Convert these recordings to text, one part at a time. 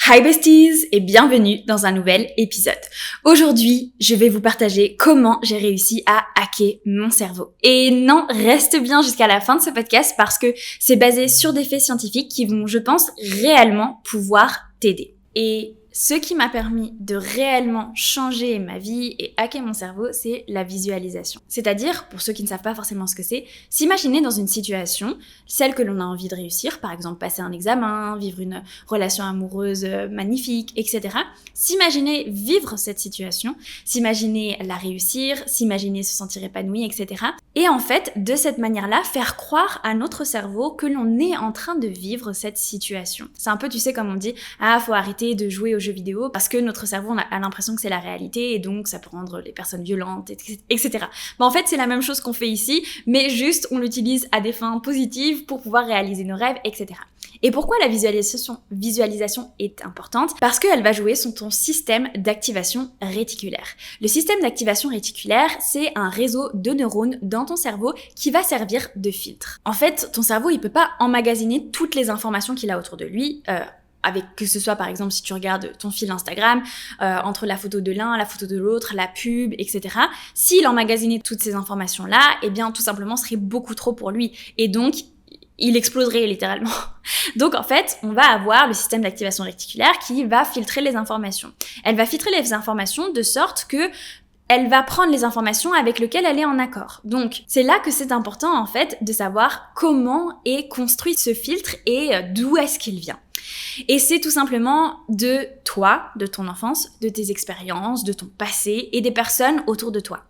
Hi besties et bienvenue dans un nouvel épisode. Aujourd'hui, je vais vous partager comment j'ai réussi à hacker mon cerveau. Et non, reste bien jusqu'à la fin de ce podcast parce que c'est basé sur des faits scientifiques qui vont, je pense, réellement pouvoir t'aider. Et ce qui m'a permis de réellement changer ma vie et hacker mon cerveau, c'est la visualisation. C'est-à-dire, pour ceux qui ne savent pas forcément ce que c'est, s'imaginer dans une situation, celle que l'on a envie de réussir, par exemple passer un examen, vivre une relation amoureuse magnifique, etc. S'imaginer vivre cette situation, s'imaginer la réussir, s'imaginer se sentir épanoui, etc. Et en fait, de cette manière-là, faire croire à notre cerveau que l'on est en train de vivre cette situation. C'est un peu, tu sais, comme on dit, faut arrêter de jouer aux jeux vidéo parce que notre cerveau a l'impression que c'est la réalité et donc ça peut rendre les personnes violentes, etc. En fait, c'est la même chose qu'on fait ici, mais juste on l'utilise à des fins positives pour pouvoir réaliser nos rêves, etc. Et pourquoi la visualisation est importante? Parce qu'elle va jouer sur ton système d'activation réticulaire. Le système d'activation réticulaire, c'est un réseau de neurones dans ton cerveau qui va servir de filtre. En fait, ton cerveau, il peut pas emmagasiner toutes les informations qu'il a autour de lui, avec que ce soit par exemple si tu regardes ton fil Instagram, entre la photo de l'un, la photo de l'autre, la pub, etc. S'il emmagasinait toutes ces informations-là, eh bien tout simplement ce serait beaucoup trop pour lui. Et donc, il exploserait littéralement. Donc en fait, on va avoir le système d'activation réticulaire qui va filtrer les informations. Elle va filtrer les informations de sorte que elle va prendre les informations avec lesquelles elle est en accord. Donc, c'est là que c'est important, en fait, de savoir comment est construit ce filtre et d'où est-ce qu'il vient. Et c'est tout simplement de toi, de ton enfance, de tes expériences, de ton passé et des personnes autour de toi.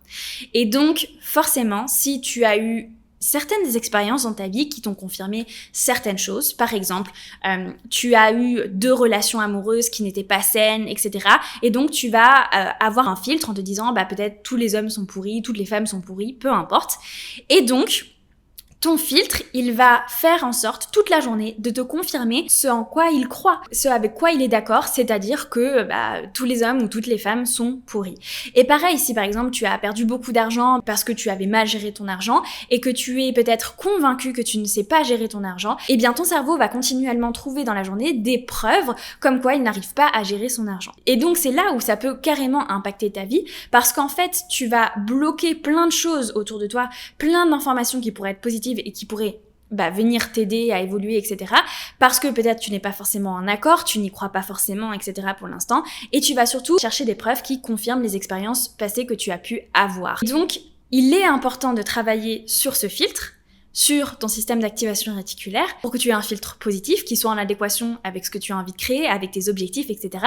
Et donc, forcément, si tu as eu certaines expériences dans ta vie qui t'ont confirmé certaines choses. Par exemple, tu as eu 2 relations amoureuses qui n'étaient pas saines, etc. Et donc, tu vas avoir un filtre en te disant, peut-être tous les hommes sont pourris, toutes les femmes sont pourries, peu importe. Et donc, ton filtre, il va faire en sorte toute la journée de te confirmer ce en quoi il croit, ce avec quoi il est d'accord, c'est-à-dire que tous les hommes ou toutes les femmes sont pourris. Et pareil, si par exemple tu as perdu beaucoup d'argent parce que tu avais mal géré ton argent et que tu es peut-être convaincu que tu ne sais pas gérer ton argent, eh bien ton cerveau va continuellement trouver dans la journée des preuves comme quoi il n'arrive pas à gérer son argent. Et donc c'est là où ça peut carrément impacter ta vie parce qu'en fait tu vas bloquer plein de choses autour de toi, plein d'informations qui pourraient être positives et qui pourraient venir t'aider à évoluer, etc. Parce que peut-être tu n'es pas forcément en accord, tu n'y crois pas forcément, etc. pour l'instant. Et tu vas surtout chercher des preuves qui confirment les expériences passées que tu as pu avoir. Donc, il est important de travailler sur ce filtre, sur ton système d'activation réticulaire, pour que tu aies un filtre positif qui soit en adéquation avec ce que tu as envie de créer, avec tes objectifs, etc.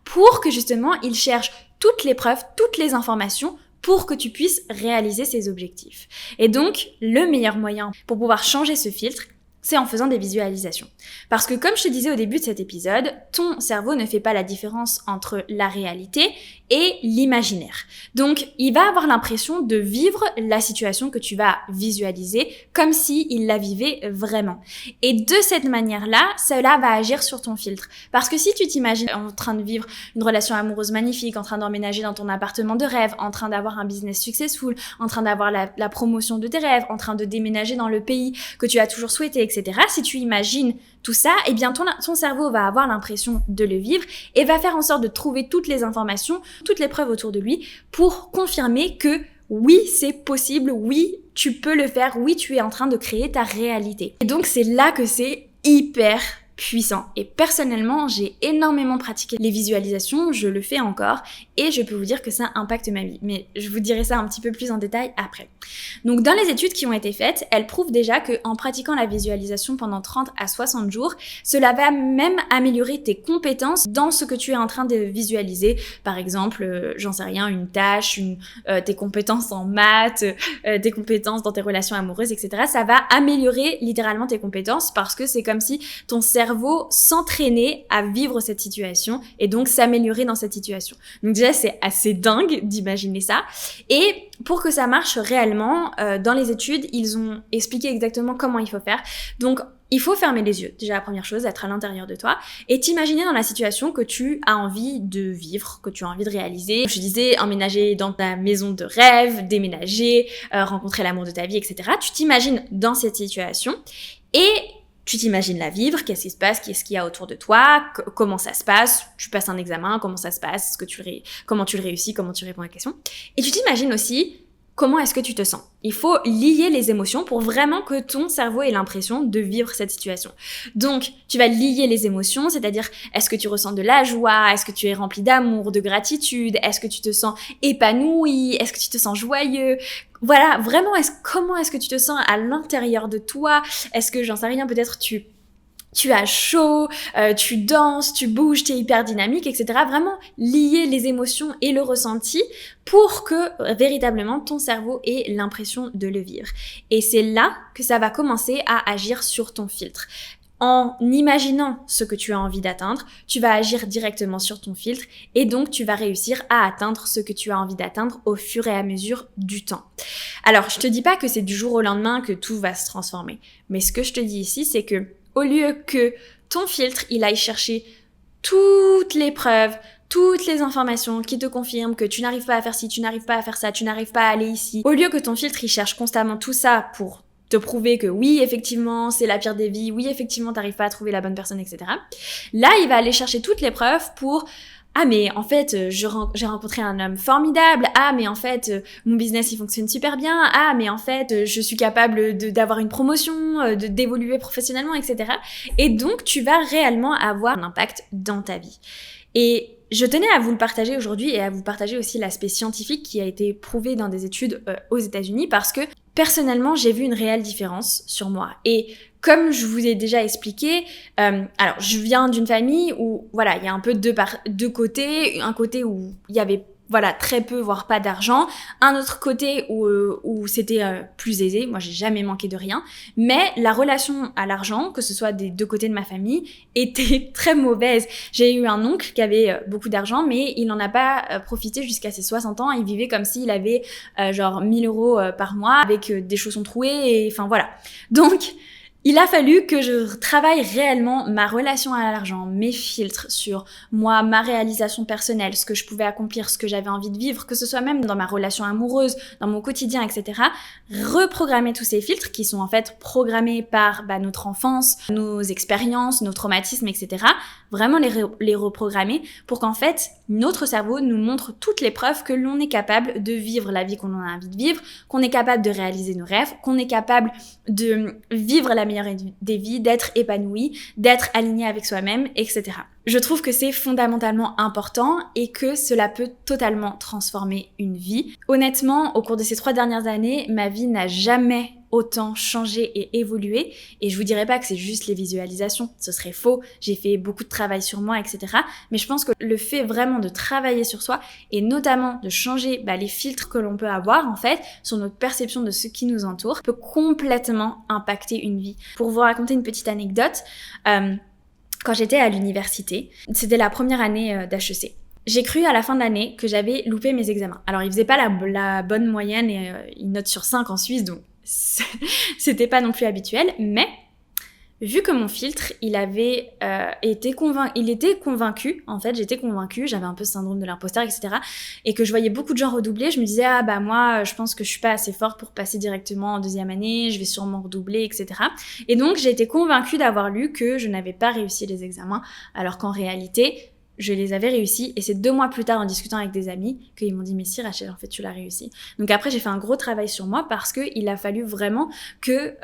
Pour que justement, il cherche toutes les preuves, toutes les informations pour que tu puisses réaliser ces objectifs. Et donc, le meilleur moyen pour pouvoir changer ce filtre, c'est en faisant des visualisations. Parce que comme je te disais au début de cet épisode, ton cerveau ne fait pas la différence entre la réalité et l'imaginaire. Donc, il va avoir l'impression de vivre la situation que tu vas visualiser comme si il la vivait vraiment. Et de cette manière-là, cela va agir sur ton filtre. Parce que si tu t'imagines en train de vivre une relation amoureuse magnifique, en train d'emménager dans ton appartement de rêve, en train d'avoir un business successful, en train d'avoir la promotion de tes rêves, en train de déménager dans le pays que tu as toujours souhaité, etc. Si tu imagines tout ça, eh bien ton cerveau va avoir l'impression de le vivre et va faire en sorte de trouver toutes les informations, toutes les preuves autour de lui pour confirmer que oui, c'est possible, oui, tu peux le faire, oui, tu es en train de créer ta réalité. Et donc c'est là que c'est hyper puissant. Et personnellement, j'ai énormément pratiqué les visualisations, je le fais encore, et je peux vous dire que ça impacte ma vie. Mais je vous dirai ça un petit peu plus en détail après. Donc dans les études qui ont été faites, elles prouvent déjà qu'en pratiquant la visualisation pendant 30 à 60 jours, cela va même améliorer tes compétences dans ce que tu es en train de visualiser. Par exemple, j'en sais rien, une tâche, tes compétences en maths, tes compétences dans tes relations amoureuses, etc. Ça va améliorer littéralement tes compétences parce que c'est comme si ton cerveau s'entraînait à vivre cette situation et donc s'améliorer dans cette situation. Donc déjà, c'est assez dingue d'imaginer ça. Et pour que ça marche réellement, dans les études, ils ont expliqué exactement comment il faut faire. Donc, il faut fermer les yeux, déjà la première chose, être à l'intérieur de toi, et t'imaginer dans la situation que tu as envie de vivre, que tu as envie de réaliser. Je disais, emménager dans ta maison de rêve, déménager, rencontrer l'amour de ta vie, etc. Tu t'imagines dans cette situation, et tu t'imagines la vivre, qu'est-ce qui se passe, qu'est-ce qu'il y a autour de toi, comment ça se passe, tu passes un examen, comment ça se passe, comment tu le réussis, comment tu réponds à la question. Et tu t'imagines aussi comment est-ce que tu te sens. Il faut lier les émotions pour vraiment que ton cerveau ait l'impression de vivre cette situation. Donc, tu vas lier les émotions, c'est-à-dire est-ce que tu ressens de la joie, est-ce que tu es rempli d'amour, de gratitude, est-ce que tu te sens épanoui, est-ce que tu te sens joyeux. Voilà, vraiment, comment est-ce que tu te sens à l'intérieur de toi? Est-ce que, j'en sais rien, peut-être tu as chaud, tu danses, tu bouges, tu es hyper dynamique, etc. Vraiment lier les émotions et le ressenti pour que véritablement ton cerveau ait l'impression de le vivre. Et c'est là que ça va commencer à agir sur ton filtre. En imaginant ce que tu as envie d'atteindre, tu vas agir directement sur ton filtre et donc tu vas réussir à atteindre ce que tu as envie d'atteindre au fur et à mesure du temps. Alors, je te dis pas que c'est du jour au lendemain que tout va se transformer, mais ce que je te dis ici, c'est que au lieu que ton filtre, il aille chercher toutes les preuves, toutes les informations qui te confirment que tu n'arrives pas à faire ci, tu n'arrives pas à faire ça, tu n'arrives pas à aller ici. Au lieu que ton filtre, il cherche constamment tout ça pour te prouver que oui, effectivement, c'est la pire des vies, oui, effectivement, t'arrives pas à trouver la bonne personne, etc. Là, il va aller chercher toutes les preuves pour ah mais en fait j'ai rencontré un homme formidable, ah mais en fait mon business il fonctionne super bien, ah mais en fait je suis capable d'avoir une promotion, d'évoluer professionnellement, etc. Et donc tu vas réellement avoir un impact dans ta vie. Et je tenais à vous le partager aujourd'hui et à vous partager aussi l'aspect scientifique qui a été prouvé dans des études aux États-Unis parce que personnellement j'ai vu une réelle différence sur moi. Et comme je vous ai déjà expliqué, alors je viens d'une famille où voilà, il y a un peu deux côtés, un côté où il y avait voilà très peu voire pas d'argent, un autre côté où c'était plus aisé. Moi j'ai jamais manqué de rien, mais la relation à l'argent, que ce soit des deux côtés de ma famille, était très mauvaise. J'ai eu un oncle qui avait beaucoup d'argent, mais il n'en a pas profité jusqu'à ses 60 ans. Il vivait comme s'il avait genre 1000 euros par mois avec des chaussons troués et enfin voilà. Donc il a fallu que je travaille réellement ma relation à l'argent, mes filtres sur moi, ma réalisation personnelle, ce que je pouvais accomplir, ce que j'avais envie de vivre, que ce soit même dans ma relation amoureuse, dans mon quotidien, etc. Reprogrammer tous ces filtres qui sont en fait programmés par notre enfance, nos expériences, nos traumatismes, etc. Vraiment les reprogrammer pour qu'en fait, notre cerveau nous montre toutes les preuves que l'on est capable de vivre la vie qu'on a envie de vivre, qu'on est capable de réaliser nos rêves, qu'on est capable de vivre la meilleure des vies, d'être épanoui, d'être aligné avec soi-même, etc. Je trouve que c'est fondamentalement important et que cela peut totalement transformer une vie. Honnêtement, au cours de ces 3 dernières années, ma vie n'a jamais autant changé et évolué. Et je vous dirais pas que c'est juste les visualisations, ce serait faux. J'ai fait beaucoup de travail sur moi, etc. Mais je pense que le fait vraiment de travailler sur soi et notamment de changer les filtres que l'on peut avoir en fait sur notre perception de ce qui nous entoure peut complètement impacter une vie. Pour vous raconter une petite anecdote, quand j'étais à l'université, c'était la première année d'HEC. J'ai cru à la fin de l'année que j'avais loupé mes examens. Alors, ils faisaient pas la bonne moyenne et une note sur 5 en Suisse, donc c'était pas non plus habituel. Mais vu que mon filtre, il était convaincu, en fait, j'étais convaincue, j'avais un peu ce syndrome de l'imposteur, etc. Et que je voyais beaucoup de gens redoubler, je me disais, moi, je pense que je suis pas assez forte pour passer directement en 2e année, je vais sûrement redoubler, etc. Et donc, j'ai été convaincue d'avoir lu que je n'avais pas réussi les examens, alors qu'en réalité, je les avais réussis et c'est 2 mois plus tard en discutant avec des amis qu'ils m'ont dit mais si Rachel en fait tu l'as réussi. Donc après j'ai fait un gros travail sur moi parce que il a fallu vraiment que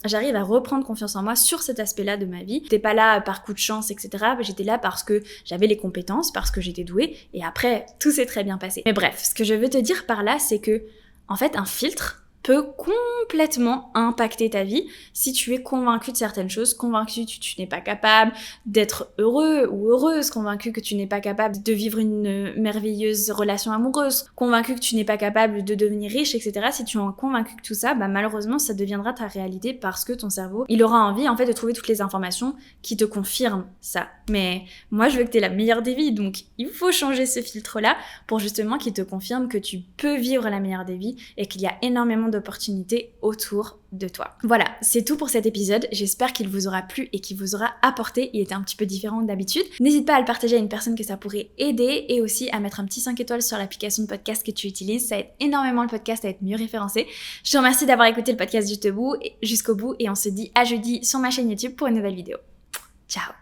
j'arrive à reprendre confiance en moi sur cet aspect-là de ma vie. J'étais pas là par coup de chance etc. J'étais là parce que j'avais les compétences, parce que j'étais douée et après tout s'est très bien passé. Mais bref, ce que je veux te dire par là c'est que en fait un filtre peut complètement impacter ta vie si tu es convaincu de certaines choses, convaincu que tu n'es pas capable d'être heureux ou heureuse, convaincu que tu n'es pas capable de vivre une merveilleuse relation amoureuse, convaincu que tu n'es pas capable de devenir riche, etc. Si tu es convaincu que tout ça, malheureusement, ça deviendra ta réalité parce que ton cerveau, il aura envie en fait de trouver toutes les informations qui te confirment ça. Mais moi, je veux que tu aies la meilleure des vies, donc il faut changer ce filtre-là pour justement qu'il te confirme que tu peux vivre la meilleure des vies et qu'il y a énormément d'opportunités autour de toi. Voilà, c'est tout pour cet épisode. J'espère qu'il vous aura plu et qu'il vous aura apporté. Il était un petit peu différent d'habitude. N'hésite pas à le partager à une personne que ça pourrait aider et aussi à mettre un petit 5 étoiles sur l'application de podcast que tu utilises. Ça aide énormément le podcast à être mieux référencé. Je te remercie d'avoir écouté le podcast jusqu'au bout et on se dit à jeudi sur ma chaîne YouTube pour une nouvelle vidéo. Ciao!